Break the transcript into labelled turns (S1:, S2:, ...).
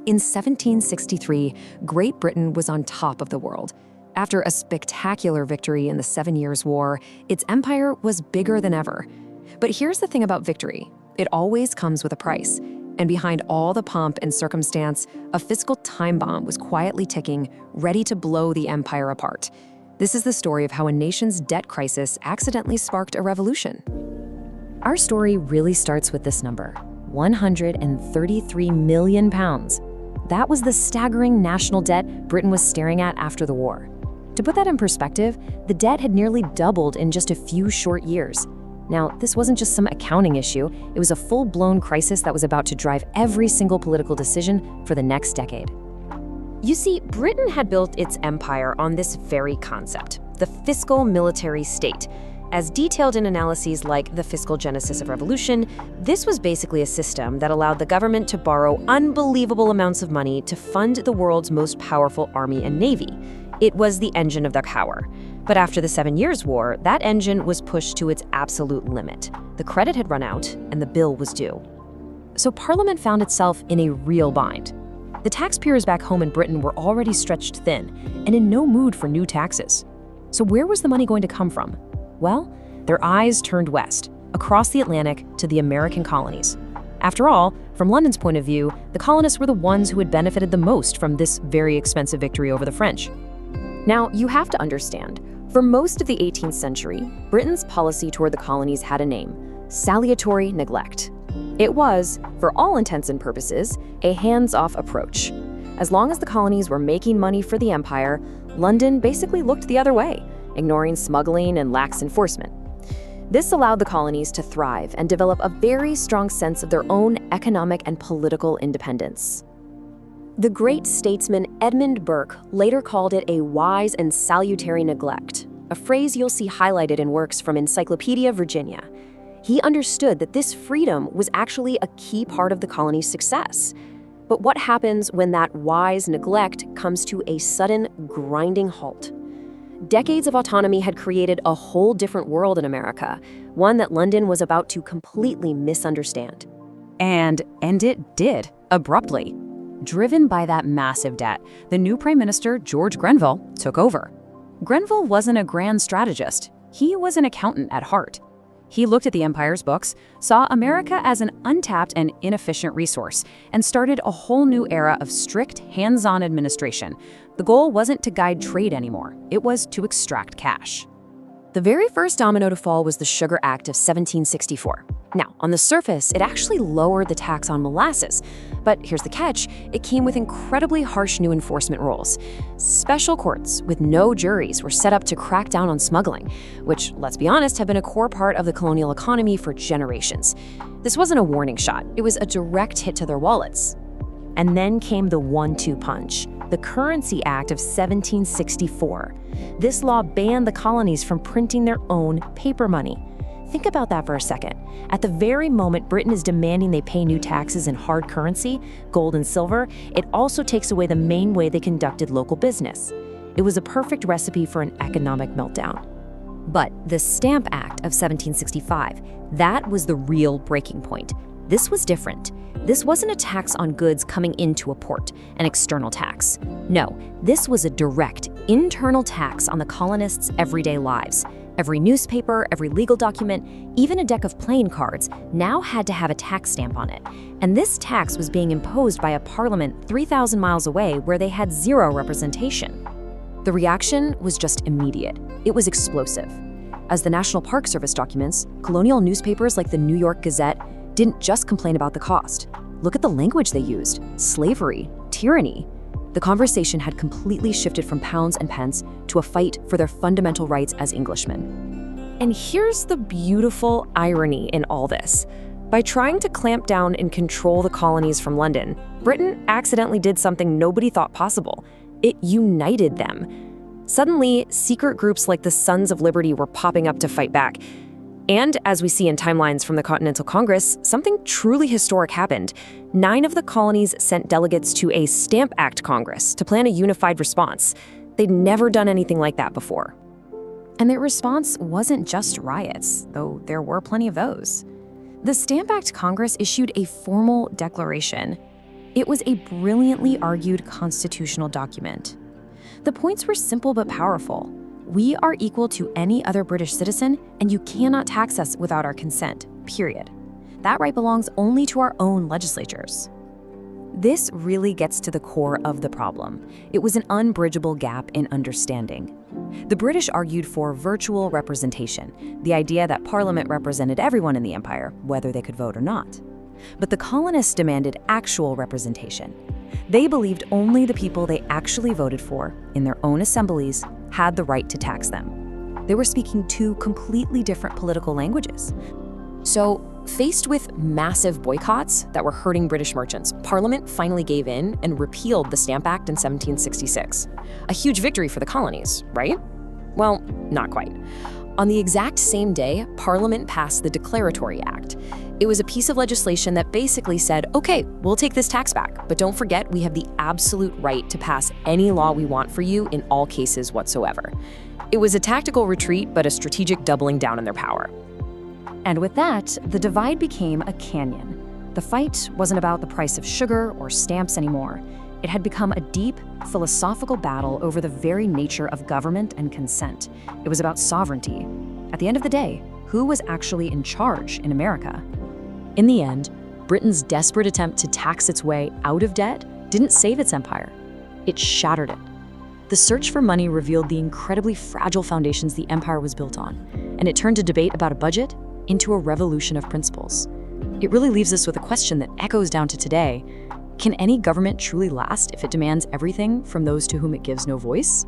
S1: In 1763, Great Britain was on top of the world. After a spectacular victory in the 7 Years' War, its empire was bigger than ever. But here's the thing about victory. It always comes with a price. And behind all the pomp and circumstance, a fiscal time bomb was quietly ticking, ready to blow the empire apart. This is the story of how a nation's debt crisis accidentally sparked a revolution. Our story really starts with this number, 133 million pounds. That was the staggering national debt Britain was staring at after the war. To put that in perspective, the debt had nearly doubled in just a few short years. Now, this wasn't just some accounting issue, it was a full-blown crisis that was about to drive every single political decision for the next decade. You see, Britain had built its empire on this very concept, the fiscal military state. As detailed in analyses like The Fiscal Genesis of Revolution, this was basically a system that allowed the government to borrow unbelievable amounts of money to fund the world's most powerful army and navy. It was the engine of their power. But after the 7 Years' War, that engine was pushed to its absolute limit. The credit had run out, and the bill was due. So Parliament found itself in a real bind. The taxpayers back home in Britain were already stretched thin and in no mood for new taxes. So where was the money going to come from? Well, their eyes turned west, across the Atlantic to the American colonies. After all, from London's point of view, the colonists were the ones who had benefited the most from this very expensive victory over the French. Now, you have to understand, for most of the 18th century, Britain's policy toward the colonies had a name, Salutary Neglect. It was, for all intents and purposes, a hands-off approach. As long as the colonies were making money for the empire, London basically looked the other way, ignoring smuggling and lax enforcement. This allowed the colonies to thrive and develop a very strong sense of their own economic and political independence. The great statesman Edmund Burke later called it a wise and salutary neglect, a phrase you'll see highlighted in works from Encyclopedia Virginia. He understood that this freedom was actually a key part of the colony's success. But what happens when that wise neglect comes to a sudden, grinding halt? Decades of autonomy had created a whole different world in America, one that London was about to completely misunderstand. And it did, abruptly. Driven by that massive debt, the new Prime Minister, George Grenville, took over. Grenville wasn't a grand strategist. He was an accountant at heart. He looked at the empire's books, saw America as an untapped and inefficient resource, and started a whole new era of strict, hands-on administration. The goal wasn't to guide trade anymore. It was to extract cash. The very first domino to fall was the Sugar Act of 1764. Now, on the surface, it actually lowered the tax on molasses. But here's the catch, it came with incredibly harsh new enforcement rules. Special courts with no juries were set up to crack down on smuggling, which, let's be honest, have been a core part of the colonial economy for generations. This wasn't a warning shot, it was a direct hit to their wallets. And then came the 1-2 punch, the Currency Act of 1764. This law banned the colonies from printing their own paper money. Think about that for a second. At the very moment Britain is demanding they pay new taxes in hard currency, gold and silver, it also takes away the main way they conducted local business. It was a perfect recipe for an economic meltdown. But the Stamp Act of 1765, that was the real breaking point. This was different. This wasn't a tax on goods coming into a port, an external tax. No, this was a direct, internal tax on the colonists' everyday lives. Every newspaper, every legal document, even a deck of playing cards now had to have a tax stamp on it. And this tax was being imposed by a parliament 3,000 miles away where they had zero representation. The reaction was just immediate. It was explosive. As the National Park Service documents, colonial newspapers like the New York Gazette didn't just complain about the cost. Look at the language they used: slavery, tyranny. The conversation had completely shifted from pounds and pence to a fight for their fundamental rights as Englishmen. And here's the beautiful irony in all this. By trying to clamp down and control the colonies from London, Britain accidentally did something nobody thought possible. It united them. Suddenly, secret groups like the Sons of Liberty were popping up to fight back. And as we see in timelines from the Continental Congress, something truly historic happened. 9 of the colonies sent delegates to a Stamp Act Congress to plan a unified response. They'd never done anything like that before. And their response wasn't just riots, though there were plenty of those. The Stamp Act Congress issued a formal declaration. It was a brilliantly argued constitutional document. The points were simple but powerful. We are equal to any other British citizen, and you cannot tax us without our consent, period. That right belongs only to our own legislatures. This really gets to the core of the problem. It was an unbridgeable gap in understanding. The British argued for virtual representation, the idea that Parliament represented everyone in the empire, whether they could vote or not. But the colonists demanded actual representation. They believed only the people they actually voted for, in their own assemblies, had the right to tax them. They were speaking two completely different political languages. So, faced with massive boycotts that were hurting British merchants, Parliament finally gave in and repealed the Stamp Act in 1766. A huge victory for the colonies, right? Well, not quite. On the exact same day, Parliament passed the Declaratory Act. It was a piece of legislation that basically said, okay, we'll take this tax back, but don't forget we have the absolute right to pass any law we want for you in all cases whatsoever. It was a tactical retreat, but a strategic doubling down on their power. And with that, the divide became a canyon. The fight wasn't about the price of sugar or stamps anymore. It had become a deep, philosophical battle over the very nature of government and consent. It was about sovereignty. At the end of the day, who was actually in charge in America? In the end, Britain's desperate attempt to tax its way out of debt didn't save its empire. It shattered it. The search for money revealed the incredibly fragile foundations the empire was built on, and it turned a debate about a budget into a revolution of principles. It really leaves us with a question that echoes down to today. Can any government truly last if it demands everything from those to whom it gives no voice?